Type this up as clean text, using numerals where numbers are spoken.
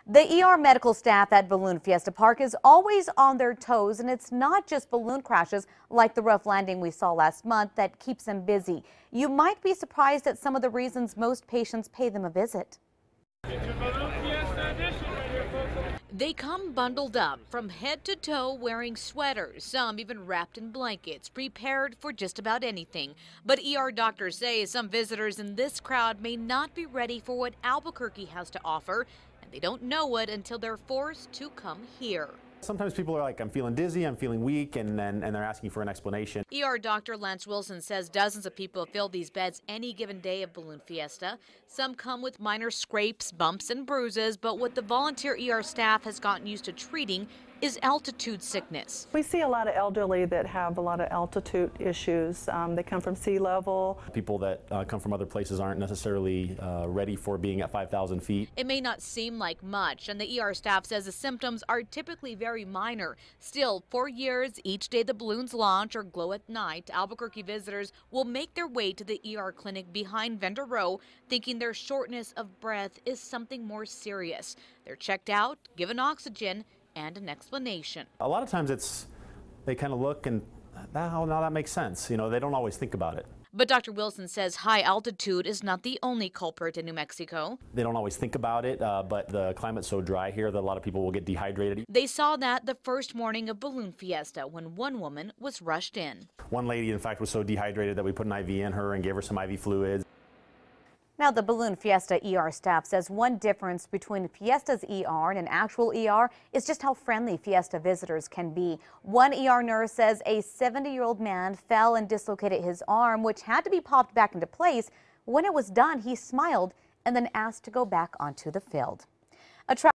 The ER medical staff at Balloon Fiesta Park is always on their toes, and it's not just balloon crashes like the rough landing we saw last month that keeps them busy. You might be surprised at some of the reasons most patients pay them a visit. They come bundled up from head to toe wearing sweaters, some even wrapped in blankets, prepared for just about anything. But ER doctors say some visitors in this crowd may not be ready for what Albuquerque has to offer, and they don't know it until they're forced to come here. Sometimes people are like, I'm feeling dizzy, I'm feeling weak, and they're asking for an explanation. ER Dr. Lance Wilson says dozens of people fill these beds any given day of Balloon Fiesta. Some come with minor scrapes, bumps, and bruises, but what the volunteer ER staff has gotten used to treating is altitude sickness. We see a lot of elderly that have a lot of altitude issues. They come from sea level. People that come from other places aren't necessarily ready for being at 5,000 feet. It may not seem like much, and the ER staff says the symptoms are typically very minor. Still, for years, each day the balloons launch or glow at night, Albuquerque visitors will make their way to the ER clinic behind Vendor Row, thinking their shortness of breath is something more serious. They're checked out, given oxygen, and an explanation. A lot of times they kind of look and, now that makes sense. You know, they don't always think about it. But Dr. Wilson says high altitude is not the only culprit in New Mexico. They don't always think about it, but the climate's so dry here that a lot of people will get dehydrated. They saw that the first morning of Balloon Fiesta when one woman was rushed in. One lady, in fact, was so dehydrated that we put an IV in her and gave her some IV fluids. Now, the Balloon Fiesta ER staff says one difference between Fiesta's ER and an actual ER is just how friendly Fiesta visitors can be. One ER nurse says a 70-year-old man fell and dislocated his arm, which had to be popped back into place. When it was done, he smiled and then asked to go back onto the field.